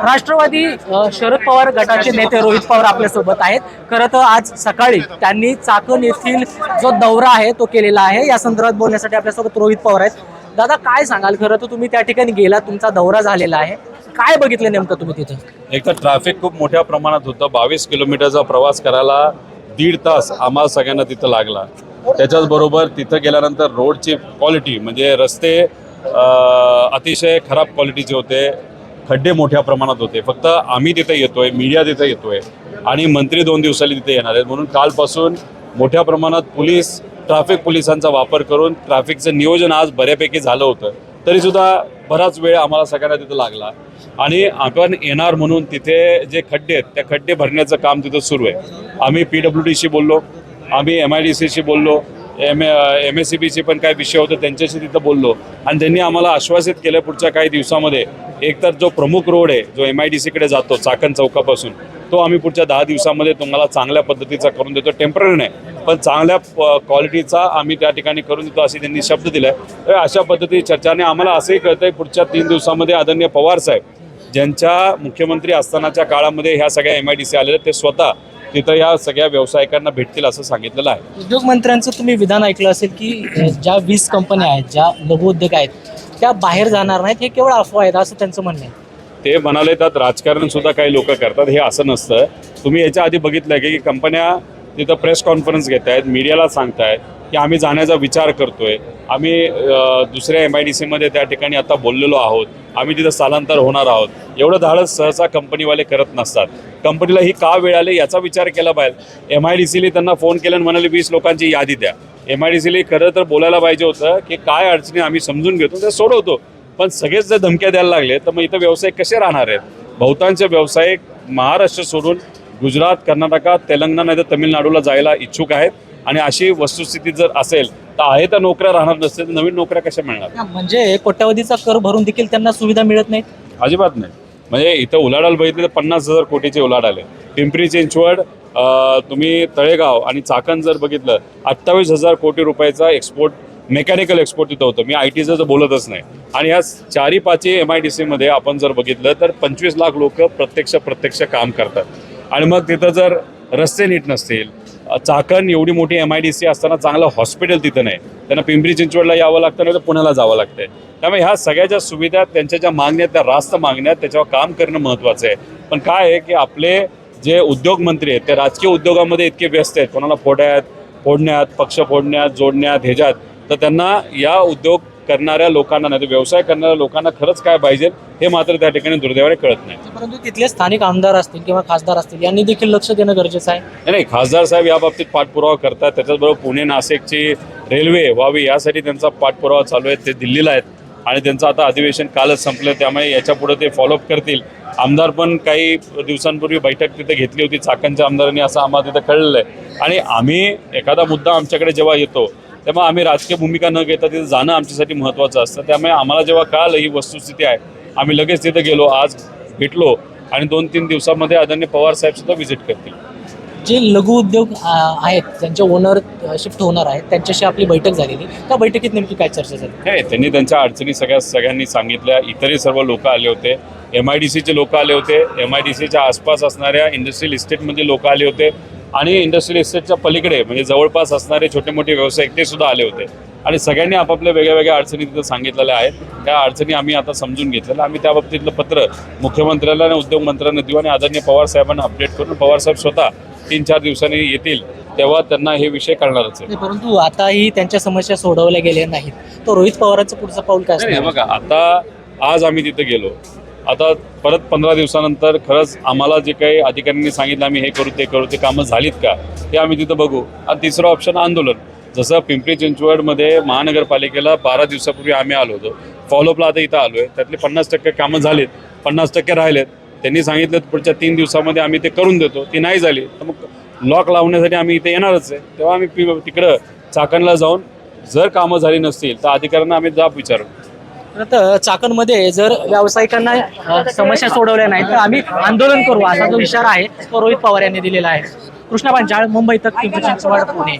राष्ट्रवादी शरद पवार गटाचे नेते रोहित पवार आपल्यासोबत आहेत. खरं तर आज सकाळी त्यांनी चाकण येथील जो दौरा आहे तो केलेला आहे. या संदर्भात बोलण्यासाठी आपल्यासोबत रोहित पवार आहेत. दादा, काय सांगाल? खरं तर तुम्ही त्या ठिकाणी गेला, तुमचा दौरा झालेला आहे, काय बघितलं नेमकं तुम्ही तिथं? एक तर ट्रॅफिक खूप मोठ्या प्रमाणात होतं. 22 किलोमीटरचा प्रवास करायला 1.5 तास आम्हाला सगळ्यांना तिथं लागला. त्याच्याच बरोबर तिथं गेल्यानंतर रोडची क्वालिटी म्हणजे रस्ते अतिशय खराब क्वालिटीचे होते. खड्डे मोठ्या प्रमाणात होते. फक्त आम्ही तिथे येतोय, मीडिया तिथे येतोय आणि मंत्री 2 दिवसांनी तिथे येणार आहेत. म्हणून कालपासून मोठ्या प्रमाणात ट्रॅफिक पोलिसांचा वापर करून ट्रॅफिकचं नियोजन आज बऱ्यापैकी झालं होतं. तरीसुद्धा बराच वेळ आम्हाला सगळ्यांना तिथं लागला आणि आपण येणार म्हणून तिथे जे खड्डे आहेत त्या खड्डे भरण्याचं काम तिथं सुरू आहे. आम्ही PWDशी बोललो, आम्ही MIDCशी बोललो, MSCBचे पण काय विषय होते त्यांच्याशी तिथं बोललो आणि त्यांनी आम्हाला आश्वासित केलं पुढच्या काही दिवसामध्ये एकतर जो प्रमुख रोड आहे जो MIDCकडे जातो चाकण चौकापासून तो आम्ही पुढच्या 10 दिवसामध्ये तुम्हाला चांगल्या पद्धतीचा करून देतो. टेम्पररी नाही पण चांगल्या क्वालिटीचा आम्ही त्या ठिकाणी करून देतो असे त्यांनी शब्द दिलाय. तर अशा पद्धती चर्चाने आम्हाला असंही कळतंय पुढच्या 3 दिवसामध्ये आदरणीय पवार साहेब ज्यांच्या मुख्यमंत्री असतानाच्या काळामध्ये ह्या सगळ्या MIDC आलेल्या ते स्वतः तिथं या सगळ्या व्यावसायिकांना भेटतील असं सांगितलेलं आहे. उद्योग मंत्र्यांचं तुम्ही विधान ऐकलं असेल की ज्या 20 कंपन्या आहेत, ज्या लघु उद्योग आहेत त्या बाहेर जाणार नाहीत, हे केवळ अफवा आहेत असं त्यांचं म्हणणं आहे. ते म्हणाले त्यात राजकारण सुद्धा काही लोक करतात. हे असं नसतं. तुम्ही याच्या आधी बघितलं की कंपन्या तिथं प्रेस कॉन्फरन्स घेत आहेत, मीडियाला सांगतायत की आम्ही जाण्याचा विचार करतोय, आम्ही दुसऱ्या MIDCमध्ये त्या ठिकाणी आता बोललेलो आहोत, आम्ही तिथं स्थलांतर होणार आहोत. एवढं धाडस सहसा कंपनीवाले करत नसतात. कंपनीला ही का वेळ आली याचा विचार केला पाहिजे. MIDCने त्यांना फोन केला आणि म्हणाले 20 लोकांची यादी द्या. MIDCने खरं तर बोलायला पाहिजे होतं की काय अडचणी आम्ही समजून घेतो ते सोडवतो. पण सगळेच जर धमक्या द्यायला लागले तर मग इथं व्यावसायिक कसे राहणार आहेत? बहुतांश व्यावसायिक महाराष्ट्र सोडून गुजरात, कर्नाटकात, तेलंगणा नाही तर तमिळनाडूला जायला इच्छुक आहेत आणि अशी वस्तुस्थिती जर असेल तर आहे तर नोकऱ्या राहणार नसतील, नवीन नोकऱ्या कशा मिळणार? म्हणजे कोट्यावधीचा कर भरून देखील त्यांना सुविधा मिळत नाहीत? अजिबात नाही. म्हणजे इथं उलाढाल बघितली तर 50,000 कोटीचे उलाढाल आहे. पिंपरी चिंचवड, तुम्ही तळेगाव आणि चाकण जर बघितलं 28,000 कोटी रुपयाचा एक्सपोर्ट, मेकॅनिकल एक्सपोर्ट तिथं होतं. मी ITचं तर बोलतच नाही. आणि ह्या 4-5 MIDCमध्ये आपण जर बघितलं तर 25 लाख लोक प्रत्यक्ष काम करतात. आणि मग तिथं जर रस्ते नीट नसतील, चाकण एवढी मोठी MIDC असताना चांगलं हॉस्पिटल तिथं नाही, त्यांना पिंपरी चिंचवडला यावं लागतं नाही तर पुण्याला जावं लागतंय. त्यामुळे ह्या सगळ्या ज्या सुविधा त्यांच्या ज्या मागण्या त्या रास्त मागण्या त्याच्यावर काम करणं महत्त्वाचं आहे. पण काय आहे की आपले जे उद्योग मंत्री आहेत ते राजकीय उद्योगामध्ये इतके व्यस्त आहेत, कोणाला फोडण्यात, पक्ष फोडण्यात, जोडण्यात, ह्याच्यात, तर त्यांना या उद्योग करणाऱ्या लोकांना नाही तर व्यवसाय करणाऱ्या लोकांना खरंच काय पाहिजे हे मात्र त्या ठिकाणी दुर्दैवाने कळत नाही. परंतु तिथले स्थानिक आमदार असतील किंवा खासदार असतील यांनी देखील लक्ष देणं गरजेचं आहे. नाही, खासदार साहेब या बाबतीत पाठपुरावा करतात. त्याच्याचबरोबर पुणे नाशिकची रेल्वे व्हावी यासाठी त्यांचा पाठपुरावा चालू आहे. ते दिल्लीला आहेत आणि त्यांचं आता अधिवेशन कालच संपलं, त्यामुळे याच्या पुढे ते फॉलोअप करतील. आमदार पण काही दिवसांपूर्वी बैठक तिथे घेतली होती चाकणच्या आमदारांनी असं आम्हाला तिथं कळलेलं आहे. आणि आम्ही एखादा मुद्दा आमच्याकडे जेव्हा येतो तेव्हा आम्ही राजकीय भूमिका न घेता तिथे जाणं आमच्यासाठी महत्त्वाचं असतं. त्यामुळे आम्हाला जेव्हा कळालं ही वस्तुस्थिती आहे आम्ही लगेच तिथे गेलो, आज भेटलो आणि 2-3 दिवसामध्ये आदरणीय पवार साहेब सुद्धा व्हिजिट करतील. जे लघु उद्योग आहेत ज्यांचे ओनर शिफ्ट होणार आहेत त्यांच्याशी आपली बैठक झालेली, त्या बैठकीत नेमकी काय चर्चा झाली? नाही, त्यांनी त्यांच्या अडचणी सगळ्यांनी सांगितल्या. इतरही सर्व लोक आले होते, MIDCचे लोक आले होते, MIDCच्या आसपास असणाऱ्या इंडस्ट्रियल इस्टेटमध्ये लोक आले होते आणि इंडस्ट्रियल इस्टेटच्या पलीकडे म्हणजे जवळपास असणारे छोटे मोठे व्यावसायिक ते सुद्धा आले होते आणि सगळ्यांनी आपापल्या वेगळ्या अडचणी तिथं सांगितलेल्या आहेत. त्या अडचणी आम्ही आता समजून घेतलेल्या. आम्ही त्या बाबतीतलं पत्र मुख्यमंत्र्याला आणि उद्योग मंत्र्यांना देऊ आणि आदरणीय पवार साहेबांना अपडेट करून पवार साहेब स्वतः 3-4 दिवसांनी येतील तेव्हा त्यांना हे विषय कळणारच आहे. परंतु आताही त्यांच्या समस्या सोडवल्या गेल्या नाहीत, तर रोहित पवारांचं पुढचं पाऊल काय असणार? बघा, आता आज आम्ही तिथे गेलो, आता परत 15 दिवसानंतर खरंच आम्हाला जे काही अधिकाऱ्यांनी सांगितलं आम्ही हे करू ते करू, ते कामं झालीत का हे आम्ही तिथं बघू. आणि तिसरं ऑप्शन आंदोलन. जसं पिंपरी चिंचवडमध्ये महानगरपालिकेला 12 दिवसापूर्वी आम्ही आलो होतो, फॉलोअपला आता इथं आलो आहे, त्यातले 50% कामं झालीत, 50% राहिलेत. त्यांनी सांगितलं पुढच्या 3 दिवसामध्ये आम्ही ते करून देतो. ती नाही झाली तर मग लॉक लावण्यासाठी आम्ही इथे येणारच आहे. तेव्हा आम्ही तिकडं चाकणला जाऊन जर कामं झाली नसतील तर अधिकाऱ्यांना आम्ही जाब विचारू. तर चाकणमध्ये जर व्यावसायिकांना समस्या सोडवल्या नाही तर आम्ही आंदोलन करू असा जो इशारा आहे तो रोहित पवार यांनी दिलेला आहे. कृष्णा पांचाळ, मुंबई तक, पिंपरी चिंचवड, पुणे.